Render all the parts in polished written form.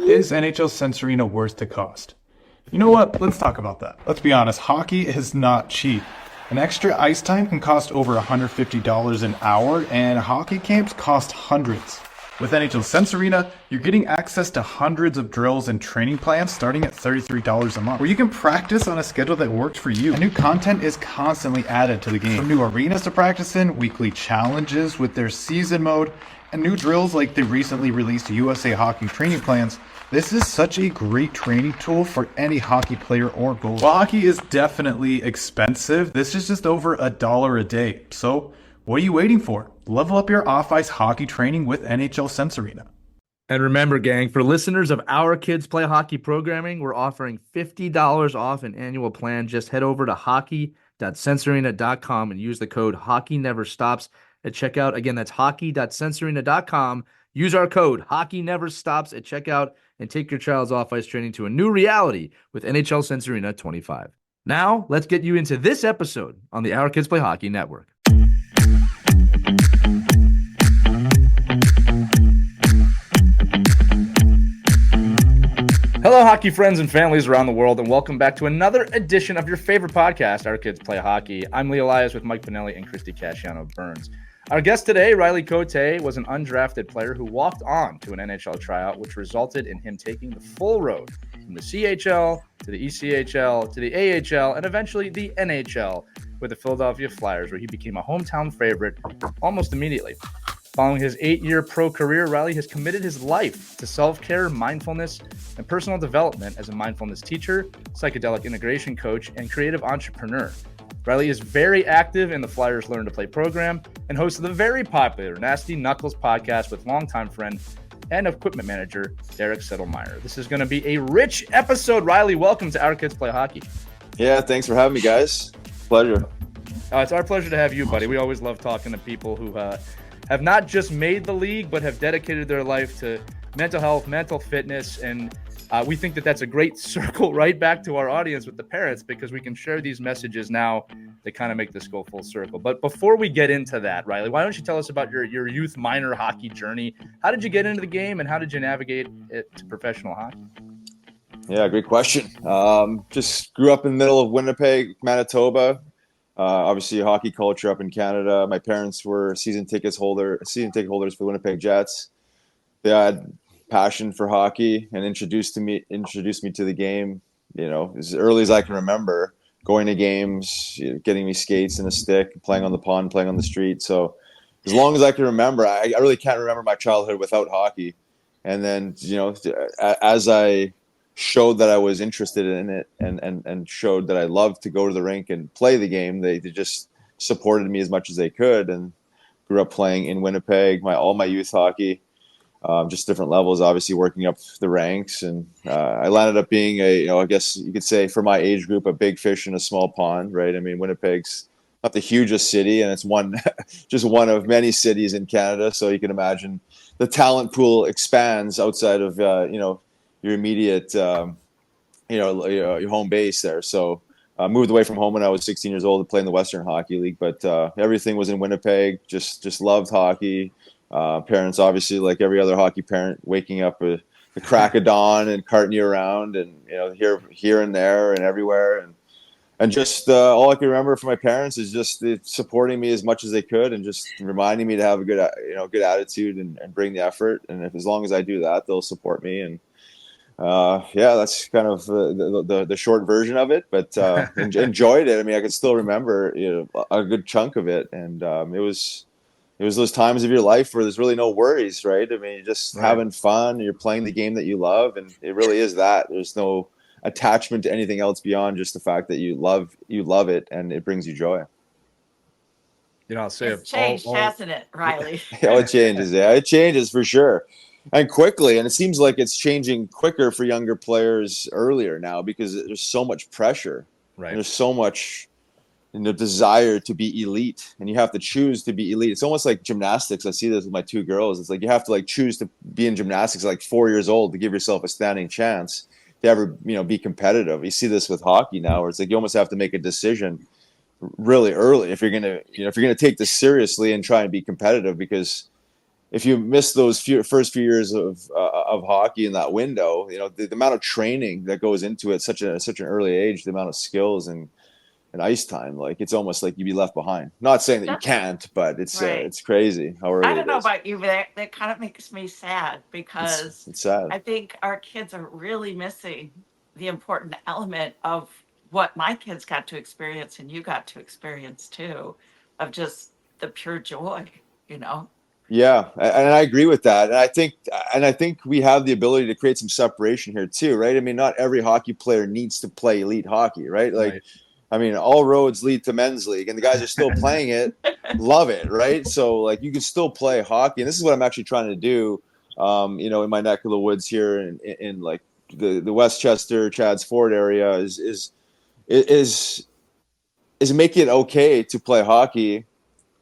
Is NHL Sensorina worth the cost? You know what? Let's talk about that. Let's be honest, hockey is not cheap. An extra ice time can cost over $150 an hour, and hockey camps cost hundreds. With NHL Sensorina, you're getting access to hundreds of drills and training plans starting at $33 a month, where you can practice on a schedule that works for you. And new content is constantly added to the game. From new arenas to practice in, weekly challenges with their season mode, and new drills like the recently released USA Hockey training plans. This is such a great training tool for any hockey player or goalie. While hockey is definitely expensive, this is just over $1 a day. So what are you waiting for? Level up your off-ice hockey training with NHL Sensorina. And remember, gang, for listeners of Our Kids Play Hockey programming, we're offering $50 off an annual plan. Just head over to hockey.sensorina.com and use the code HockeyNeverStops at checkout. Again, that's hockey.sensorina.com. Use our code HockeyNeverStops at checkout and take your child's off-ice training to a new reality with NHL Sensorina 25. Now, let's get you into this episode on the Our Kids Play Hockey Network. Hello, hockey friends and families around the world, and welcome back to another edition of your favorite podcast, Our Kids Play Hockey. I'm Lee Elias with Mike Pinelli and Christy Casciano-Burns. Our guest today, Riley Cote, was an undrafted player who walked on to an NHL tryout, which resulted in him taking the full road from the CHL to the ECHL to the AHL and eventually the NHL with the Philadelphia Flyers, where he became a hometown favorite almost immediately. Following his 8-year pro career, Riley has committed his life to self-care, mindfulness, and personal development as a mindfulness teacher, psychedelic integration coach, and creative entrepreneur. Riley is very active in the Flyers Learn to Play program and hosts the very popular Nasty Knuckles podcast with longtime friend and equipment manager Derek Settlemyer. This is going to be a rich episode. Riley, welcome to Our Kids Play Hockey. Yeah, thanks for having me, guys. Pleasure. It's our pleasure to have you, buddy. We always love talking to people who have not just made the league, but have dedicated their life to mental health, mental fitness, and we think that that's a great circle right back to our audience with the parents, because we can share these messages now that kind of make this go full circle. But before we get into that, Riley, why don't you tell us about your youth minor hockey journey? How did you get into the game, and how did you navigate it to professional hockey? Yeah, great question. Just grew up in the middle of Winnipeg, Manitoba. Obviously, a hockey culture up in Canada. My parents were season ticket holders for the Winnipeg Jets. They had passion for hockey and introduced me to the game. You know, as early as I can remember, going to games, getting me skates and a stick, playing on the pond, playing on the street. So, as long as I can remember, I really can't remember my childhood without hockey. And then, as I showed that I was interested in it and showed that I loved to go to the rink and play the game, they just supported me as much as they could, and grew up playing in Winnipeg, all my youth hockey, just different levels, obviously working up the ranks. And I landed up being I guess you could say for my age group, a big fish in a small pond, right? I mean, Winnipeg's not the hugest city, and it's just one of many cities in Canada. So you can imagine the talent pool expands outside of, your immediate, your home base there. So I moved away from home when I was 16 years old to play in the Western Hockey League, but everything was in Winnipeg. Just loved hockey. Parents, obviously, like every other hockey parent, waking up at the crack of dawn and carting you around, and here and there and everywhere, and just all I can remember from my parents is just supporting me as much as they could, and just reminding me to have a good attitude and bring the effort. And as long as I do that, they'll support me. And that's kind of the short version of it, but enjoyed it. I mean, I can still remember a good chunk of it, and it was those times of your life where there's really no worries, right? I mean, you're just having fun, you're playing the game that you love, and it really is that. There's no attachment to anything else beyond just the fact that you love it and it brings you joy. I'll say it's changed, hasn't it, Riley? It changes. Yeah, it changes for sure. And quickly, and it seems like it's changing quicker for younger players earlier now, because there's so much pressure. Right. And there's so much desire to be elite, and you have to choose to be elite. It's almost like gymnastics. I see this with my two girls. It's like you have to choose to be in gymnastics at 4 years old to give yourself a standing chance to ever be competitive. You see this with hockey now, where it's like you almost have to make a decision really early if you're gonna take this seriously and try and be competitive, because if you miss those first few years of hockey in that window, the amount of training that goes into it, such an early age, the amount of skills and ice time, like it's almost like you'd be left behind. Not saying that you can't, but it's crazy how early I don't it know is. about you, but that kind of makes me sad because It's sad. I think our kids are really missing the important element of what my kids got to experience and you got to experience too, of just the pure joy, you know? Yeah, and I agree with that. And I think we have the ability to create some separation here too, right? I mean, not every hockey player needs to play elite hockey, right? Like, Right. I mean, all roads lead to men's league, and the guys are still playing it, love it, right? So, like, you can still play hockey, and this is what I'm actually trying to do, in my neck of the woods here, in like the Westchester, Chadds Ford area, is make it okay to play hockey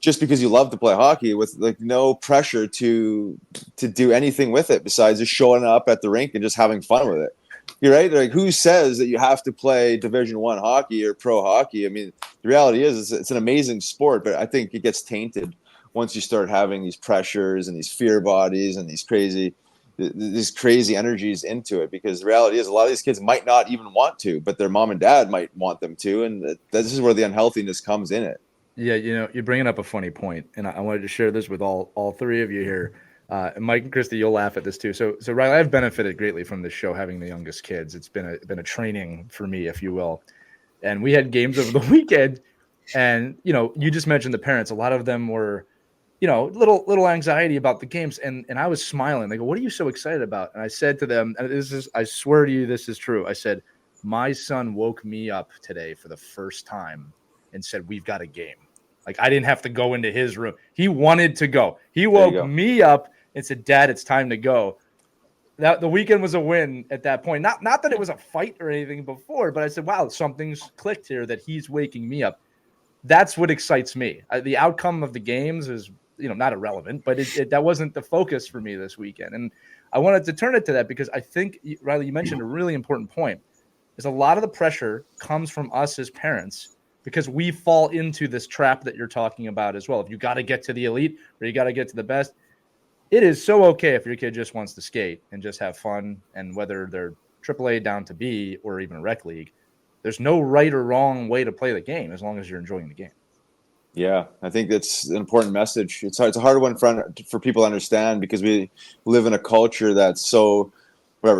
just because you love to play hockey, with like no pressure to do anything with it besides just showing up at the rink and just having fun with it. You're right. Like, who says that you have to play Division I hockey or pro hockey? I mean, the reality is it's an amazing sport, but I think it gets tainted once you start having these pressures and these fear bodies and these crazy energies into it, because the reality is a lot of these kids might not even want to, but their mom and dad might want them to, and this is where the unhealthiness comes in it. Yeah, you're bringing up a funny point, and I wanted to share this with all three of you here. And Mike and Christy, you'll laugh at this too. So Riley, I've benefited greatly from this show, having the youngest kids. It's been a training for me, if you will. And we had games over the weekend, and you just mentioned the parents. A lot of them were, little anxiety about the games, and I was smiling. They go, "What are you so excited about?" And I said to them, and I swear to you, this is true. I said, "My son woke me up today for the first time and said, 'We've got a game.'" Like, I didn't have to go into his room. He wanted to go. He woke me up and said, "Dad, it's time to go." That the weekend was a win at that point. Not that it was a fight or anything before, but I said, "Wow, something's clicked here that he's waking me up." That's what excites me. The outcome of the games is, not irrelevant, but that wasn't the focus for me this weekend. And I wanted to turn it to that because I think, Riley, you mentioned a really important point. Is a lot of the pressure comes from us as parents, because we fall into this trap that you're talking about as well. If you got to get to the elite or you got to get to the best, it is so okay if your kid just wants to skate and just have fun. And whether they're AAA down to B or even rec league, there's no right or wrong way to play the game as long as you're enjoying the game. Yeah, I think that's an important message. It's a hard one for people to understand, because we live in a culture that's so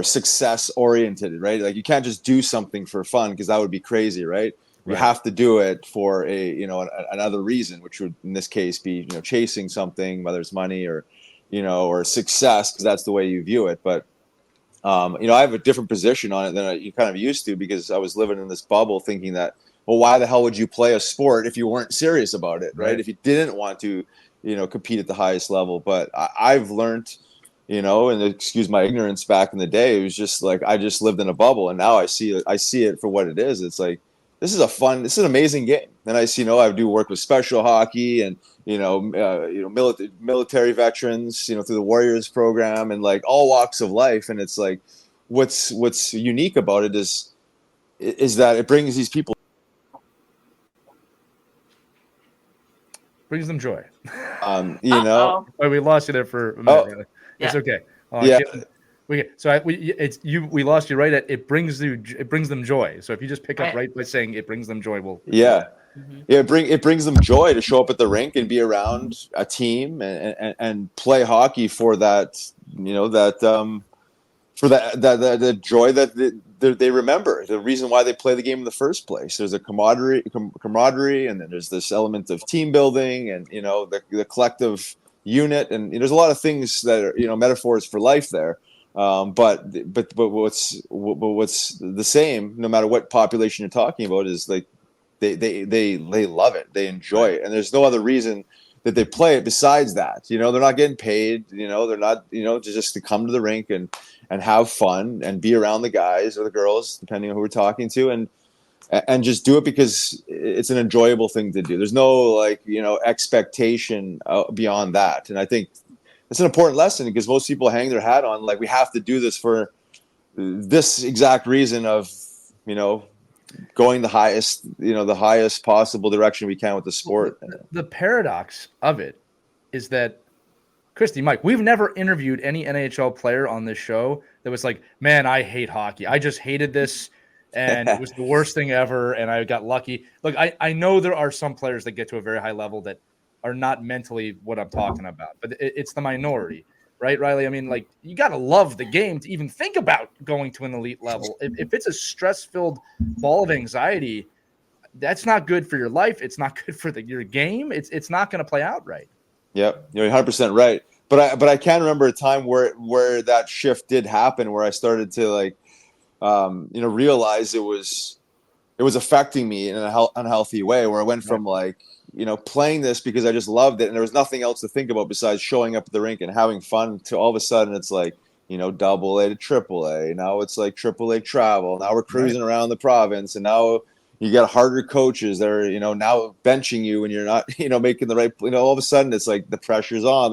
success oriented, right? Like, you can't just do something for fun, because that would be crazy, right? You have to do it for another reason, which would in this case be chasing something, whether it's money or or success, because that's the way you view it. But I have a different position on it than you kind of used to, because I was living in this bubble thinking that, well, why the hell would you play a sport if you weren't serious about it, right? If you didn't want to compete at the highest level. But I've learned, and excuse my ignorance, back in the day, it was just like I just lived in a bubble, and now I see it for what it is. It's like, this is an amazing game. And I do work with special hockey and military veterans, through the Warriors program, and like all walks of life. And it's like, what's unique about it is that it brings these people, Brings them joy. Oh, we lost you there for a minute. It's okay. Yeah. We lost you right at it brings them joy. So if you just pick up right by saying it brings them joy, it brings them joy to show up at the rink and be around a team and play hockey for that, for the joy that they remember, the reason why they play the game in the first place. There's a camaraderie, and then there's this element of team building and the collective unit, and there's a lot of things that are metaphors for life there. But what's the same, no matter what population you're talking about, is like they love it, they enjoy it, and there's no other reason that they play it besides that. They're not getting paid. They're not just to come to the rink and have fun and be around the guys or the girls, depending on who we're talking to, and just do it because it's an enjoyable thing to do. There's no expectation beyond that. And I think it's an important lesson, because most people hang their hat on, like, we have to do this for this exact reason of going the highest possible direction we can with the sport. The paradox of it is that Christy, Mike, we've never interviewed any NHL player on this show that was like, man, I hate hockey. I just hated this, and it was the worst thing ever, and I got lucky. Look, I know there are some players that get to a very high level that are not mentally what I'm talking about, but it's the minority, right, Riley? I mean, like, you got to love the game to even think about going to an elite level. If it's a stress-filled ball of anxiety, that's not good for your life. It's not good for your game. It's not going to play out right. Yep, you're 100% right. But I can remember a time where that shift did happen, where I started to like, realize it was affecting me in an unhealthy way. Where I went from like, playing this because I just loved it, and there was nothing else to think about besides showing up at the rink and having fun. To all of a sudden, it's like, double A to triple A. Now it's like triple A travel. Now we're cruising around the province, and now you got harder coaches that are, now benching you when you're not, making the right, all of a sudden it's like the pressure's on.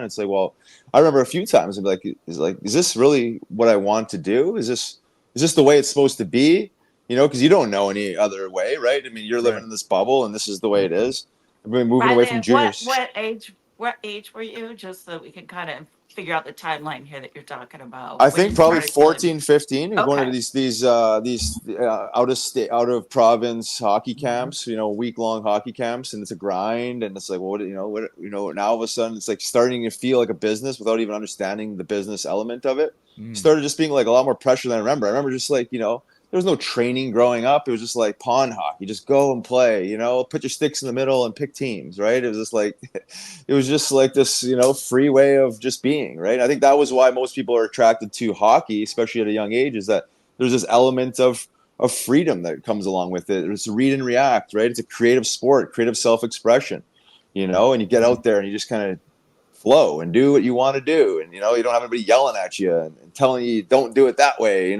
It's like, well, I remember a few times I'd be like, is this really what I want to do? Is this the way it's supposed to be? Because you don't know any other way, right? I mean, you're living in this bubble and this is the way it is. I've been moving away from juniors. What age were you? Just so we can kind of figure out the timeline here that you're talking about. I think probably 14, 15, and going to these out of province hockey camps, week long hockey camps, and it's a grind, and it's like, well, now all of a sudden it's like starting to feel like a business without even understanding the business element of it. Started just being like a lot more pressure than I remember. I remember just like, there was no training growing up. It was just like pond hockey. Just go and play, put your sticks in the middle and pick teams, right? It was just like this, free way of just being, right? I think that was why most people are attracted to hockey, especially at a young age, is that there's this element of freedom that comes along with it. It's read and react, right? It's a creative sport, creative self-expression, and you get out there and you just kind of flow and do what you want to do, and you don't have anybody yelling at you and telling you don't do it that way.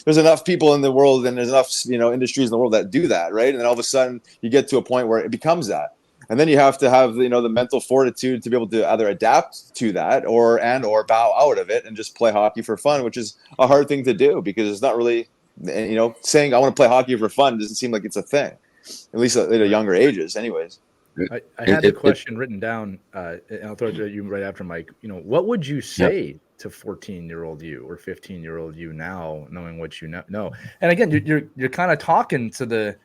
There's enough people in the world, and there's enough industries in the world that do that, right? And then all of a sudden you get to a point where it becomes that, and then you have to have the mental fortitude to be able to either adapt to that or bow out of it and just play hockey for fun, which is a hard thing to do because it's not really, saying I want to play hockey for fun doesn't seem like it's a thing, at least at younger ages anyways. I had the question written down, and I'll throw it to you right after, Mike. What would you say to 14-year-old you or 15-year-old you now, knowing what you know? And again, you're kind of talking to the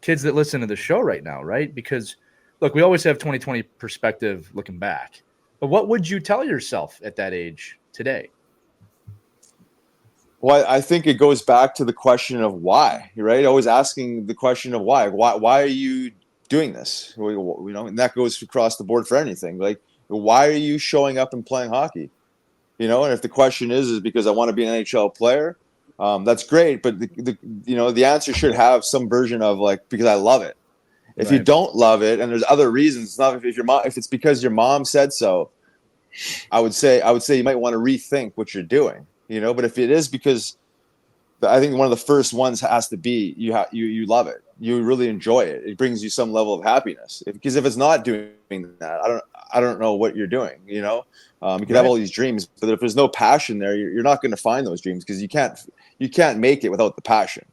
kids that listen to the show right now, right? Because look, we always have 2020 perspective looking back, but what would you tell yourself at that age today? Well, I think it goes back to the question of why, right? Always asking the question of why. Why are you doing this? And that goes across the board for anything. Like, why are you showing up and playing hockey? And if the question is because I want to be an NHL player, that's great. But the answer should have some version of like, because I love it. If you don't love it, and there's other reasons, it's not if it's because your mom said so, I would say you might want to rethink what you're doing. But if it is because, I think one of the first ones has to be you love it. You really enjoy it. It brings you some level of happiness. Because if it's not doing that, I don't know what you're doing. You can have all these dreams, but if there's no passion there, you're not going to find those dreams because you can't make it without the passion.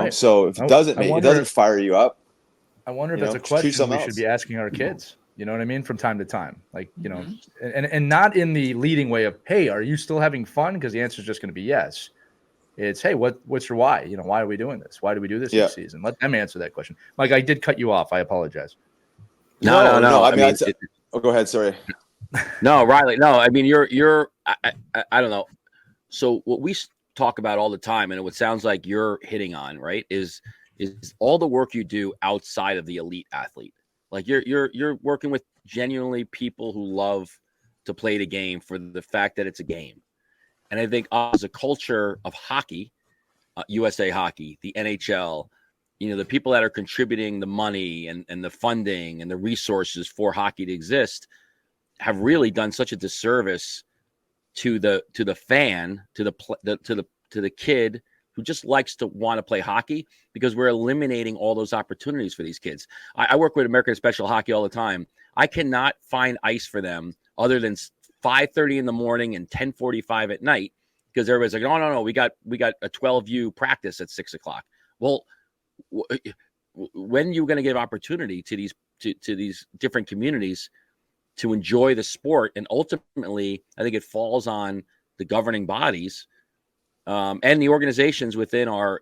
So if it doesn't fire you up, I wonder if that's a question we should be asking our kids. You know what I mean? From time to time, like, and not in the leading way of, hey, are you still having fun? Because the answer is just going to be yes. It's, hey, what's your why? Why are we doing this? Why do we do this this season? Let them answer that question. Mike, I did cut you off. I apologize. No. I mean, go ahead. Sorry. No, Riley. No, I mean, I don't know. So what we talk about all the time, and what sounds like you're hitting on, right, is all the work you do outside of the elite athlete. Like you're working with genuinely people who love to play the game for the fact that it's a game. And I think as a culture of hockey, USA Hockey, the NHL, the people that are contributing the money and the funding and the resources for hockey to exist have really done such a disservice to the fan, to the kid who just likes to want to play hockey, because we're eliminating all those opportunities for these kids. I work with American Special Hockey all the time. I cannot find ice for them other than 5:30 in the morning and 10:45 at night, because everybody's like, no, we got a 12U practice at 6:00. Well, when are you going to give opportunity to these different communities to enjoy the sport. And ultimately, I think it falls on the governing bodies and the organizations within our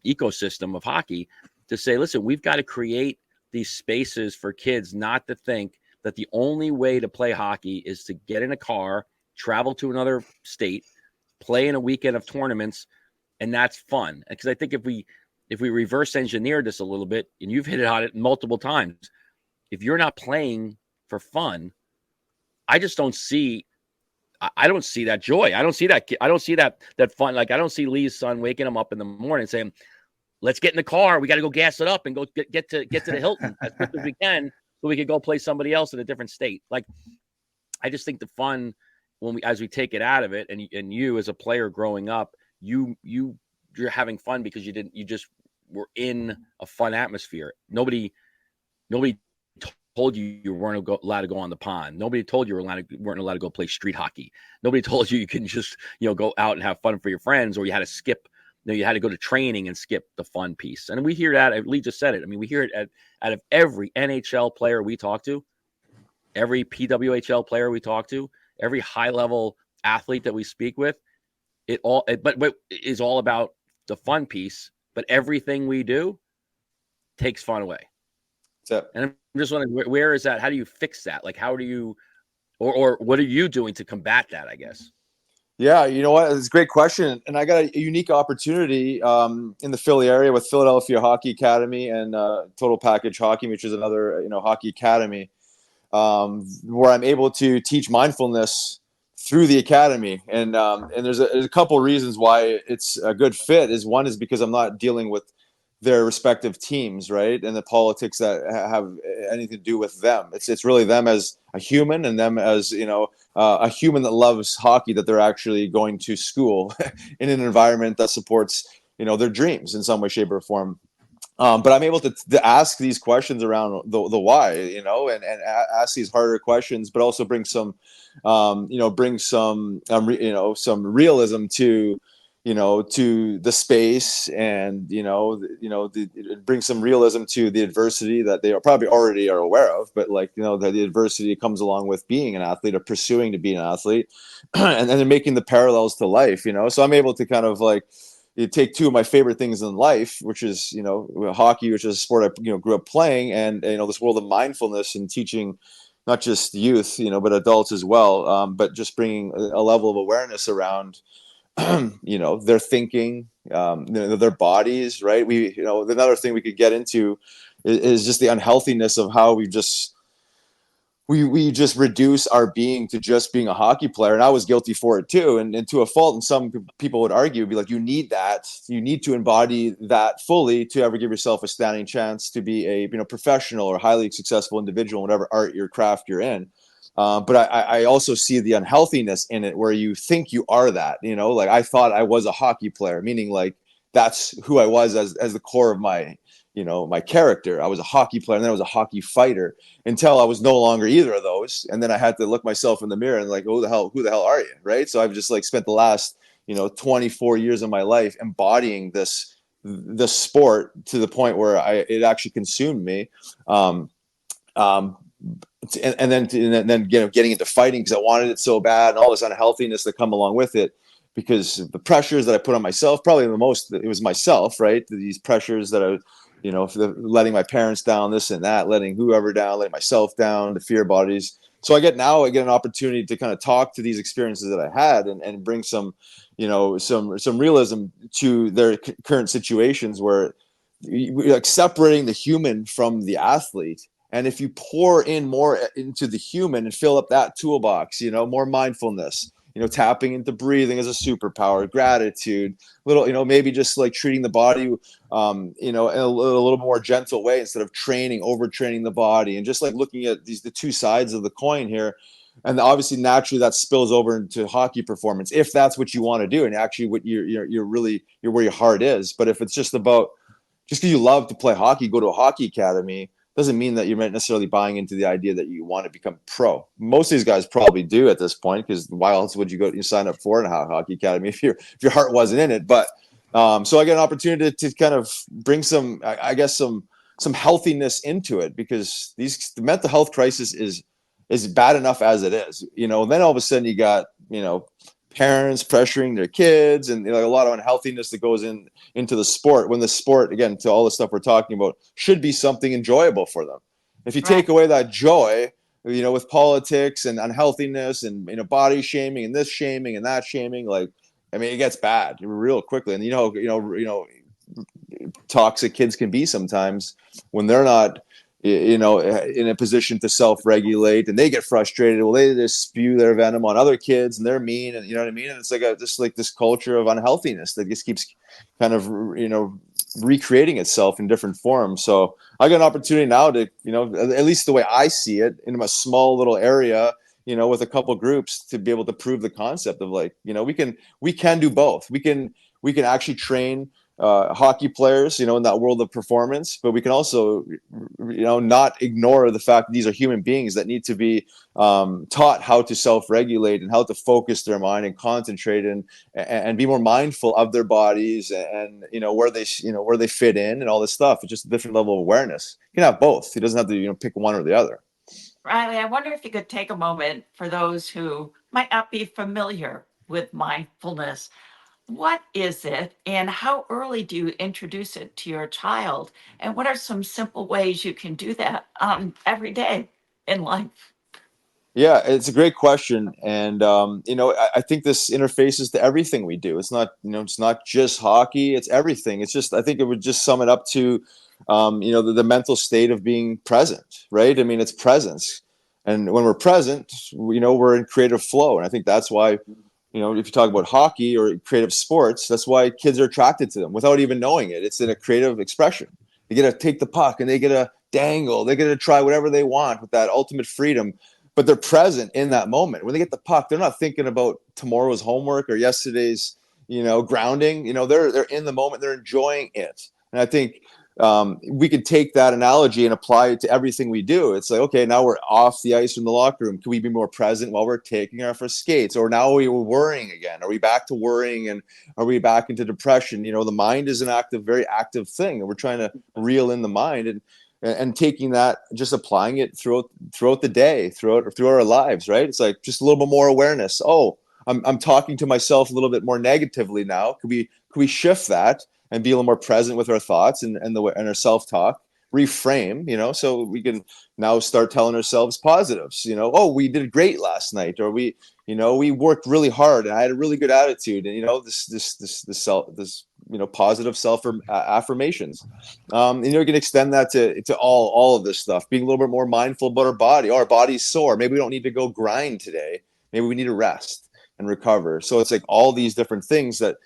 ecosystem of hockey to say, listen, we've got to create these spaces for kids not to think that the only way to play hockey is to get in a car, travel to another state, play in a weekend of tournaments, and that's fun. Because I think if we reverse engineer this a little bit, and you've hit it on it multiple times, if you're not playing for fun, I just don't see. I don't see that joy. I don't see that. I don't see that fun. Like I don't see Lee's son waking him up in the morning saying, "Let's get in the car. We got to go gas it up and go get to the Hilton as quick as we can, so we could go play somebody else in a different state." Like, I just think the fun as we take it out of it, and you as a player growing up, you're having fun because you just were in a fun atmosphere. Nobody told you weren't allowed to go on the pond. Nobody told you weren't allowed to go play street hockey. Nobody told you can just go out and have fun for your friends, or you had to skip. You had to go to training and skip the fun piece. And we hear that. Lee just said it. I mean, we hear it out of every NHL player we talk to, every PWHL player we talk to, every high level athlete that we speak with. But is all about the fun piece. But everything we do takes fun away. And I'm just wondering, where is that? How do you fix that? Like, how do you, or what are you doing to combat that, I guess? Yeah, you know what? It's a great question. And I got a unique opportunity in the Philly area with Philadelphia Hockey Academy and Total Package Hockey, which is another, hockey academy, where I'm able to teach mindfulness through the academy. And there's a couple reasons why it's a good fit. One is because I'm not dealing with their respective teams, right? And the politics that have anything to do with them. It's really them as a human, and them as, a human that loves hockey, that they're actually going to school in an environment that supports, their dreams in some way, shape, or form. But I'm able to ask these questions around the why, and ask these harder questions, but also bring some, some realism to, to the space, and bring some realism to the adversity that they are probably already are aware of, but that the adversity comes along with being an athlete or pursuing to be an athlete, and then making the parallels to life. So I'm able to kind of you take two of my favorite things in life, which is hockey, which is a sport I grew up playing, and this world of mindfulness and teaching not just youth, but adults as well, but just bringing a level of awareness around their thinking, their bodies, right? Another thing we could get into is just the unhealthiness of how we just reduce our being to just being a hockey player. And I was guilty for it too, and to a fault. And some people would argue, be like, you need to embody that fully to ever give yourself a standing chance to be a professional or highly successful individual, whatever art your craft you're in. But I also see the unhealthiness in it, where you think you are that, I thought I was a hockey player, meaning that's who I was as the core of my, my character. I was a hockey player, and then I was a hockey fighter, until I was no longer either of those. And then I had to look myself in the mirror and who the hell are you? Right. So I've just spent the last, 24 years of my life embodying this sport to the point where it actually consumed me. And then getting into fighting because I wanted it so bad, and all this unhealthiness that come along with it, because the pressures that I put on myself, probably the most, it was myself, right? These pressures that I, letting my parents down, this and that, letting whoever down, letting myself down, the fear bodies. So I get an opportunity to kind of talk to these experiences that I had, and bring some realism to their current situations, where separating the human from the athlete. And if you pour in more into the human and fill up that toolbox, more mindfulness, tapping into breathing as a superpower, gratitude, maybe just treating the body, in a little more gentle way, instead of overtraining the body, and just looking at the two sides of the coin here. And obviously, naturally, that spills over into hockey performance, if that's what you want to do, and actually what you're where your heart is. But if it's just because you love to play hockey, go to a hockey academy, doesn't mean that you're necessarily buying into the idea that you want to become pro. Most of these guys probably do at this point, because why else would you sign up for a hockey academy if your heart wasn't in it? But so I get an opportunity to kind of bring some healthiness into it, because the mental health crisis is is bad enough as it is, you know. And then all of a sudden you got, you know, parents pressuring their kids, and, you know, a lot of unhealthiness that goes into the sport, when the sport, again, to all the stuff we're talking about, should be something enjoyable for them. If you take away that joy, you know, with politics and unhealthiness and, you know, body shaming and this shaming and that shaming, like, I mean, it gets bad real quickly. And, you know, toxic kids can be sometimes when they're not, you know, in a position to self-regulate, and they get frustrated. Well, they just spew their venom on other kids, and they're mean, and, you know what I mean? And it's like just like this culture of unhealthiness that just keeps kind of, you know, recreating itself in different forms. So I got an opportunity now to, you know, at least the way I see it, in a small little area, you know, with a couple groups, to be able to prove the concept of, like, you know, we can do both. We can actually train hockey players, you know, in that world of performance, but we can also, you know, not ignore the fact that these are human beings that need to be taught how to self-regulate and how to focus their mind and concentrate and be more mindful of their bodies, and, you know, where they fit in and all this stuff. It's just a different level of awareness. You can have both. He doesn't have to, you know, pick one or the other. Riley, I wonder if you could take a moment for those who might not be familiar with mindfulness. What is it, and how early do you introduce it to your child? And what are some simple ways you can do that every day in life? Yeah, it's a great question, and you know, I think this interfaces to everything we do. It's not, you know, it's not just hockey; it's everything. It's just, I think it would just sum it up to, you know, the mental state of being present, right? I mean, it's presence, and when we're present, you know, we're in creative flow, and I think that's why, you know, if you talk about hockey or creative sports, that's why kids are attracted to them without even knowing it. It's in a creative expression. They get to take the puck and they get to dangle. They get to try whatever they want with that ultimate freedom, but they're present in that moment. When they get the puck, they're not thinking about tomorrow's homework or yesterday's, you know, grounding. You know, they're in the moment. They're enjoying it. And I think we could take that analogy and apply it to everything we do. It's like, okay, now we're off the ice in the locker room. Can we be more present while we're taking our first skates? Or now we were worrying again. Are we back to worrying, and are we back into depression? You know, the mind is an active, very active thing, and we're trying to reel in the mind, and taking that, just applying it throughout the day, throughout our lives, right? It's like just a little bit more awareness. Oh, I'm talking to myself a little bit more negatively now. Could we shift that and be a little more present with our thoughts and our self-talk, reframe, you know, so we can now start telling ourselves positives, you know, oh, we did great last night, or we, you know, we worked really hard and I had a really good attitude, and, you know, this you know, positive self affirmations. And, you know, you can extend that to all of this stuff, being a little bit more mindful about our body. Oh, our body's sore. Maybe we don't need to go grind today. Maybe we need to rest and recover. So it's like all these different things that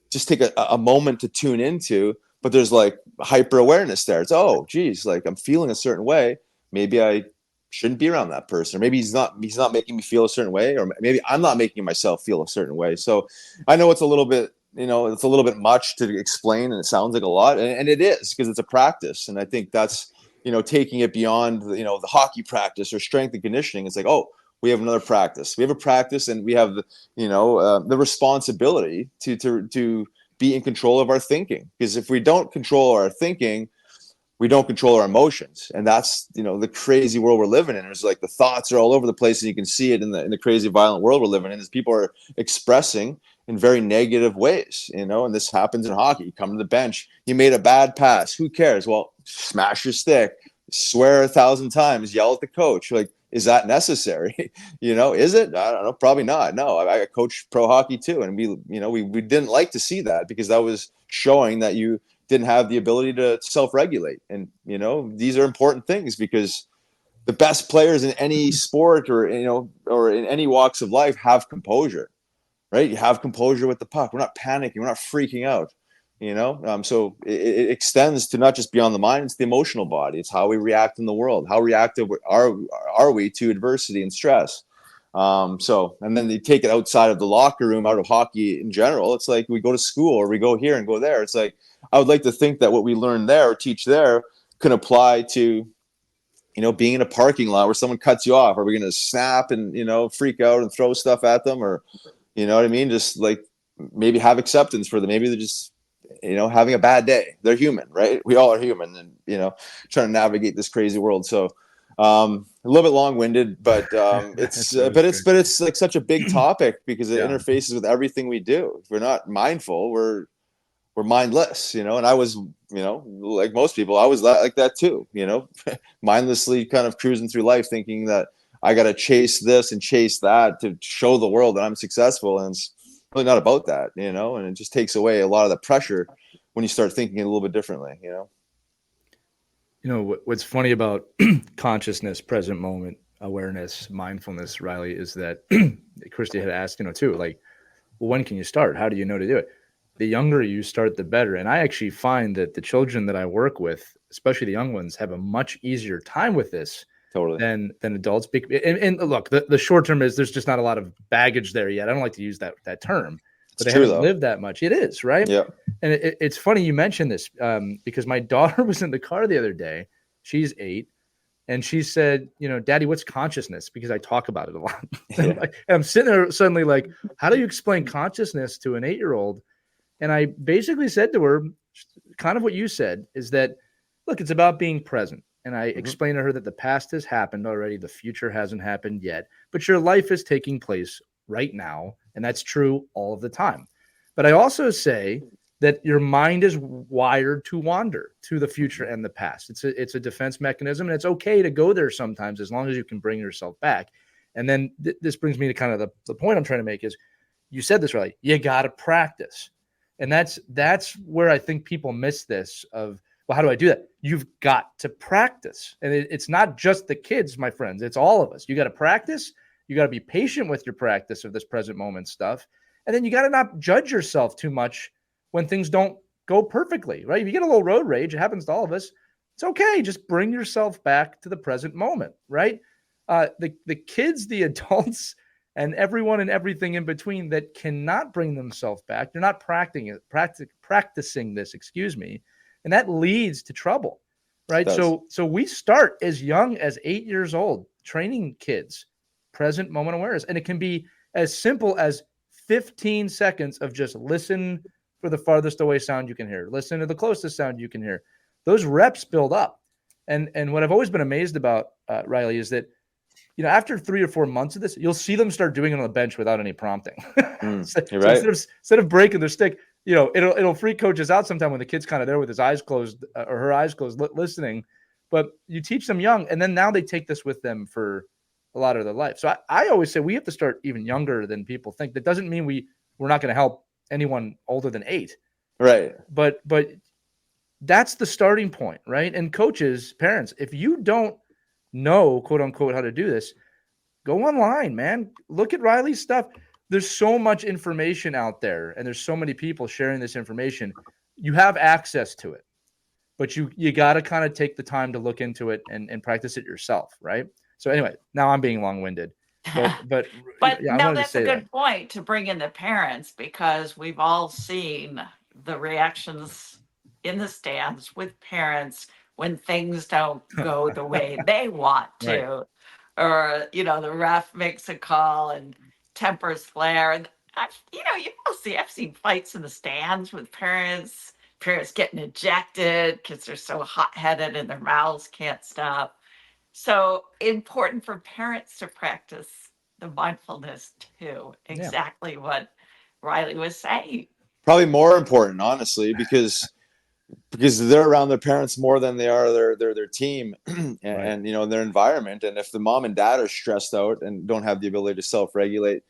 just take a moment to tune into, but there's like hyper awareness there. It's, oh, geez, like I'm feeling a certain way. Maybe I shouldn't be around that person, or maybe he's not making me feel a certain way, or maybe I'm not making myself feel a certain way. So I know it's a little bit, you know, it's a little bit much to explain, and it sounds like a lot, and it is, because it's a practice. And I think that's, you know, taking it beyond, you know, the hockey practice or strength and conditioning. It's like, oh, we have another practice. We have a practice, and we have the, you know, the responsibility to be in control of our thinking. Because if we don't control our thinking, we don't control our emotions, and that's, you know, the crazy world we're living in. It's like the thoughts are all over the place, and you can see it in the crazy violent world we're living in, as people are expressing in very negative ways, you know. And this happens in hockey. You come to the bench, you made a bad pass, who cares? Well, smash your stick, swear 1,000 times, yell at the coach. Like, is that necessary? You know, is it? I don't know. Probably not. No, I coached pro hockey too, and we didn't like to see that, because that was showing that you didn't have the ability to self-regulate. And, you know, these are important things, because the best players in any sport, or, you know, or in any walks of life, have composure, right? You have composure with the puck. We're not panicking. We're not freaking out. You know, so it extends to not just beyond the mind; it's the emotional body. It's how we react in the world. How reactive are we to adversity and stress? So, and then they take it outside of the locker room, out of hockey in general. It's like we go to school, or we go here and go there. It's like, I would like to think that what we learn there or teach there can apply to, you know, being in a parking lot where someone cuts you off. Are we going to snap and, you know, freak out and throw stuff at them, or, you know what I mean? Just like maybe have acceptance for them. Maybe they're just, you know, having a bad day. They're human, right? We all are human, and, you know, trying to navigate this crazy world. So A little bit long-winded, but it's like such a big topic because it interfaces with everything we do. If we're not mindful, we're mindless, you know. And I was, you know, like most people, I was like that too, you know, mindlessly kind of cruising through life thinking that I got to chase this and chase that to show the world that I'm successful. And it's really not about that, you know, and it just takes away a lot of the pressure when you start thinking a little bit differently, you know. You know, what's funny about consciousness, present moment awareness, mindfulness, Riley, is that Christy had asked, you know, too, like, well, when can you start? How do you know to do it? The younger you start, the better. And I actually find that the children that I work with, especially the young ones, have a much easier time with this than adults. And look, the short term is there's just not a lot of baggage there yet. I don't like to use that term, but they haven't lived that much. It is, right? Yeah. And it's funny you mentioned this because my daughter was in the car the other day. She's 8. And she said, you know, Daddy, what's consciousness? Because I talk about it a lot. And I'm sitting there suddenly like, how do you explain consciousness to an 8-year-old? And I basically said to her, kind of what you said, is that, look, it's about being present. And I explained to her that the past has happened already. The future hasn't happened yet. But your life is taking place right now. And that's true all of the time. But I also say that your mind is wired to wander to the future and the past. It's a defense mechanism, and it's okay to go there sometimes as long as you can bring yourself back. And then this brings me to kind of the point I'm trying to make is, you said this, right? You got to practice. And that's where I think people miss this of, well, how do I do that? You've got to practice. And it's not just the kids, my friends. It's all of us. You got to practice. You got to be patient with your practice of this present moment stuff. And then you got to not judge yourself too much when things don't go perfectly, right? If you get a little road rage, it happens to all of us. It's okay. Just bring yourself back to the present moment, right? The kids, the adults, and everyone and everything in between that cannot bring themselves back, they're not practicing this, and that leads to trouble, right? So we start as young as 8 years old, training kids, present moment awareness, and it can be as simple as 15 seconds of just listen for the farthest away sound you can hear. Listen to the closest sound you can hear. Those reps build up. And what I've always been amazed about, Riley, is that, you know, after 3 or 4 months of this, you'll see them start doing it on the bench without any prompting. You're right. Instead of breaking their stick, you know, it'll freak coaches out sometime when the kid's kind of there with his eyes closed or her eyes closed, listening. But you teach them young, and then now they take this with them for a lot of their life. So I always say we have to start even younger than people think. That doesn't mean we're not going to help anyone older than 8. Right. But that's the starting point, right? And coaches, parents, if you don't know, quote unquote, how to do this, go online, man. Look at Riley's stuff. There's so much information out there, and there's so many people sharing this information. You have access to it, but you got to kind of take the time to look into it and practice it yourself, right? So anyway, now I'm being long-winded. But yeah, no, that's a good point to bring in the parents, because we've all seen the reactions in the stands with parents when things don't go the way they want to, right. Or, you know, the ref makes a call and tempers flare. And I've seen fights in the stands with parents getting ejected because they're so hot-headed and their mouths can't stop. So important for parents to practice the mindfulness too. Exactly what Riley was saying. Probably more important, honestly, because they're around their parents more than they are their team and you know, their environment. And if the mom and dad are stressed out and don't have the ability to self-regulate,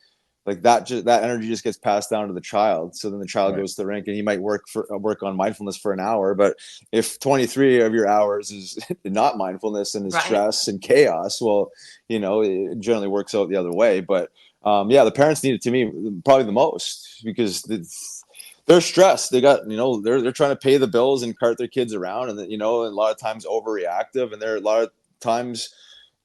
like that energy just gets passed down to the child. So then the child goes to the rink and he might work on mindfulness for an hour. But if 23 of your hours is not mindfulness and is stress and chaos, well, you know, it generally works out the other way. But the parents need it, to me, probably the most, because they're stressed. They got, you know, they're trying to pay the bills and cart their kids around, and you know, a lot of times overreactive, and they're a lot of times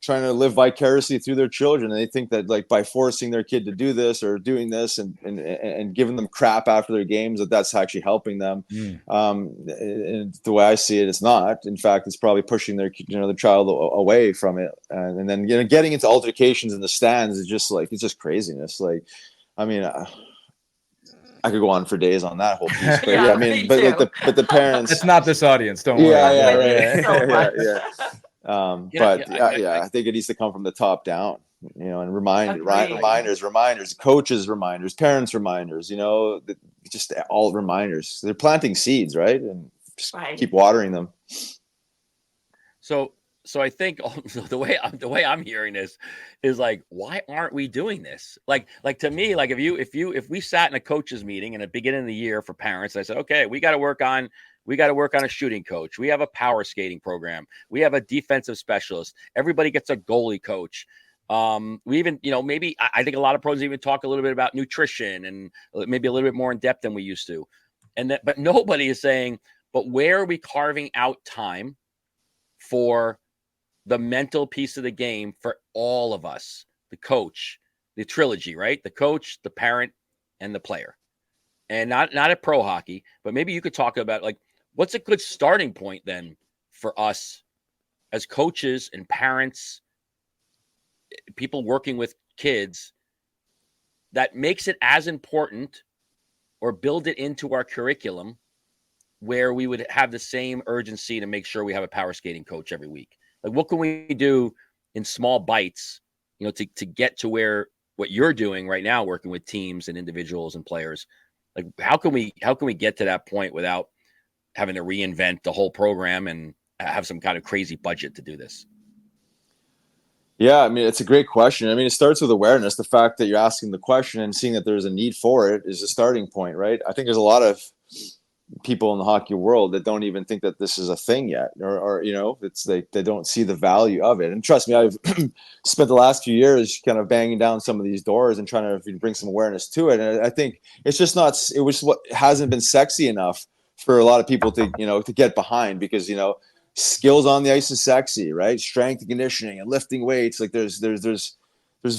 trying to live vicariously through their children. And they think that, like, by forcing their kid to do this or doing this and giving them crap after their games, that's actually helping them. And the way I see it, it's not. In fact, it's probably pushing the child away from it. And then, you know, getting into altercations in the stands is just like, it's just craziness. Like, I mean, I could go on for days on that whole piece, but I mean, but the parents. It's not this audience. Don't worry. Yeah. I think it needs to come from the top down, and reminders, coaches, reminders, parents, reminders, just all reminders. They're planting seeds, right? And just keep watering them. So I think the way I'm hearing this is like, why aren't we doing this? Like to me, like if we sat in a coaches meeting in the beginning of the year for parents, I said, okay, we got to work on a shooting coach. We have a power skating program. We have a defensive specialist. Everybody gets a goalie coach. We even, maybe I think a lot of pros even talk a little bit about nutrition and maybe a little bit more in depth than we used to. But nobody is saying, but where are we carving out time for the mental piece of the game for all of us, the coach, the trilogy, right? The coach, the parent, and the player. And not at pro hockey, but maybe you could talk about like, what's a good starting point then for us as coaches and parents, people working with kids, that makes it as important or build it into our curriculum where we would have the same urgency to make sure we have a power skating coach every week. Like, what can we do in small bites, to get to where what you're doing right now, working with teams and individuals and players? Like, how can we get to that point without having to reinvent the whole program and have some kind of crazy budget to do this? Yeah, I mean, it's a great question. I mean, it starts with awareness. The fact that you're asking the question and seeing that there's a need for it is a starting point, right? I think there's a lot of people in the hockey world that don't even think that this is a thing yet, or it's like they don't see the value of it. And trust me, I've spent the last few years kind of banging down some of these doors and trying to bring some awareness to it. And I think it's just not. It was what hasn't been sexy enough for a lot of people to get behind, because skills on the ice is sexy, right? Strength and conditioning and lifting weights, like there's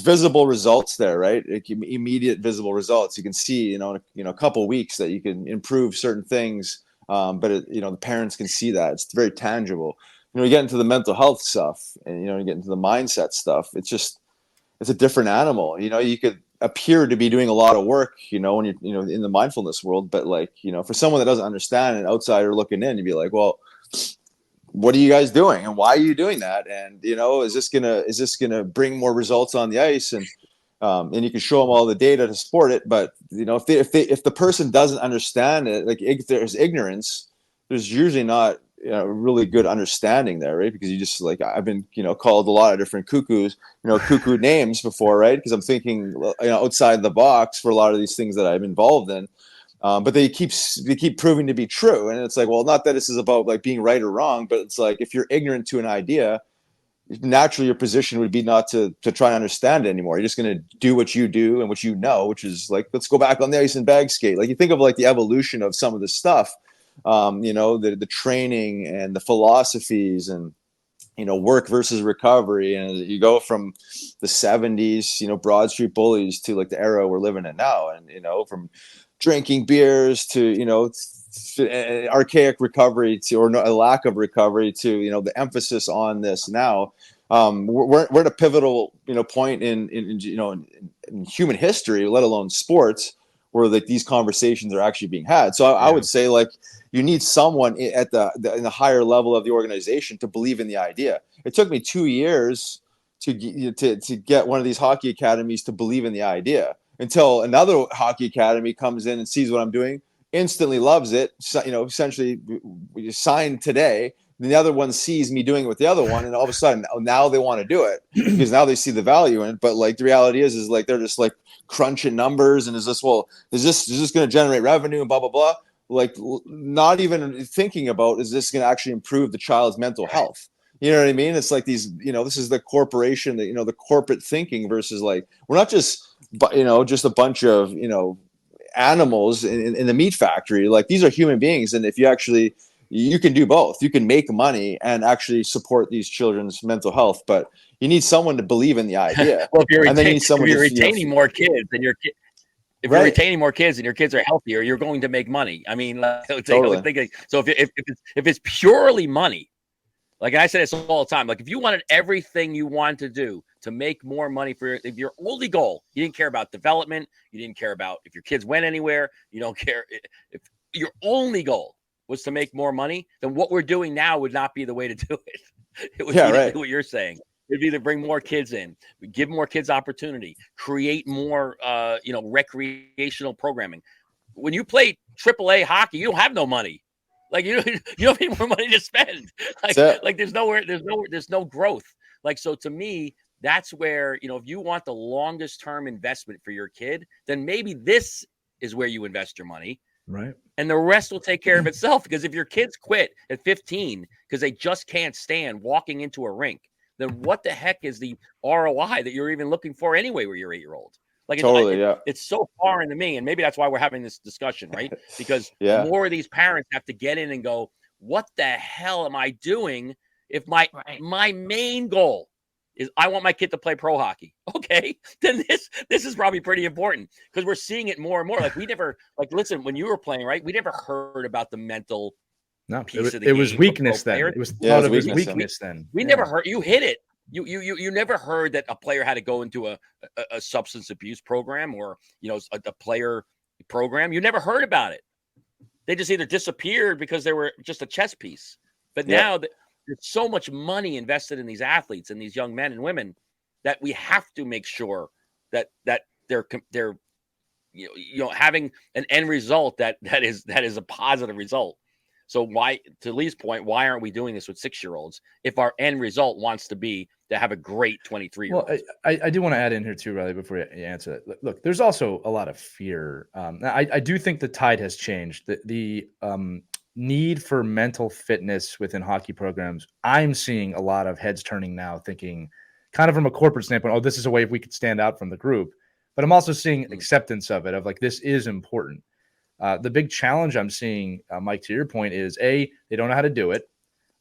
visible results there, right? Immediate visible results. You can see, in a couple of weeks that you can improve certain things. But the parents can see that it's very tangible. You get into the mental health stuff, and you get into the mindset stuff. It's a different animal. You could appear to be doing a lot of work, when you're, in the mindfulness world, but for someone that doesn't understand, an outsider looking in, you'd be like, well, what are you guys doing, and why are you doing that? And is this gonna bring more results on the ice? And you can show them all the data to support it. But if the person doesn't understand it, like if there's ignorance, there's usually not really good understanding there, right? Because you just I've been called a lot of different cuckoo names before, right? Because I'm thinking outside the box for a lot of these things that I'm involved in. But they keep proving to be true. And it's like, well, not that this is about being right or wrong, but it's like, if you're ignorant to an idea, naturally your position would be not to try and understand it anymore. You're just going to do what you do and what which is let's go back on the ice and bag skate. Like, you think of the evolution of some of this stuff, the training and the philosophies and, work versus recovery. And you go from the 70s, Broad Street bullies to the era we're living in now. And, from drinking beers to archaic recovery or a lack of recovery to the emphasis on this now. We're at a pivotal point in human history, let alone sports, where these conversations are actually being had. So I would say you need someone at in the higher level of the organization to believe in the idea. It took me 2 years to get one of these hockey academies to believe in the idea, until another hockey academy comes in and sees what I'm doing, instantly loves it. Essentially we signed today. Then the other one sees me doing it with the other one, and all of a sudden now they want to do it because now they see the value in it. But the reality is they're just crunching numbers, and is this going to generate revenue and blah blah blah. Not even thinking about, is this going to actually improve the child's mental health? You know what I mean? It's these, this is the corporation, the corporate thinking versus we're not just a bunch of, animals in the meat factory. These are human beings. And if you can do both. You can make money and actually support these children's mental health, but you need someone to believe in the idea. Well, if you're retaining more kids and your if Right. you're retaining more kids and your kids are healthier, you're going to make money. I mean, Totally. So if it's purely money, like I say this all the time, if you wanted everything you want to do to make more money if your only goal, you didn't care about development, you didn't care about if your kids went anywhere, you don't care if your only goal was to make more money, then what we're doing now would not be the way to do it. It would Yeah, be right. what you're saying. It'd be to bring more kids in, give more kids opportunity, create more, recreational programming. When you play AAA hockey, you don't have no money. Like you don't have any more money to spend. That's it. Like there's no growth. Like, so to me, that's where, if you want the longest term investment for your kid, then maybe this is where you invest your money. Right. And the rest will take care of itself. Because if your kids quit at 15 because they just can't stand walking into a rink, then what the heck is the ROI that you're even looking for anyway with your 8-year-old? Like, Totally, yeah. it's so foreign to me. And maybe that's why we're having this discussion, right? Because Yeah. more of these parents have to get in and go, what the hell am I doing if my main goal is I want my kid to play pro hockey? Okay, then this is probably pretty important, because we're seeing it more and more. Like, we never, listen, when you were playing, right, we never heard about the mental piece of the game. It was weakness then. It was thought of as weakness then. We never heard you hit it. You never heard that a player had to go into a substance abuse program, or a player program. You never heard about it. They just either disappeared because they were just a chess piece. But now there's so much money invested in these athletes and these young men and women that we have to make sure that they're having an end result that is a positive result. So why, to Lee's point, why aren't we doing this with 6-year-olds if our end result wants to be to have a great 23-year-old? Well, I do want to add in here too, Riley, before you answer that. Look, there's also a lot of fear. I do think the tide has changed. The need for mental fitness within hockey programs, I'm seeing a lot of heads turning now, thinking kind of from a corporate standpoint, oh, this is a way we could stand out from the group. But I'm also seeing acceptance of it, of like, this is important. The big challenge I'm seeing, Mike, to your point, is A, they don't know how to do it,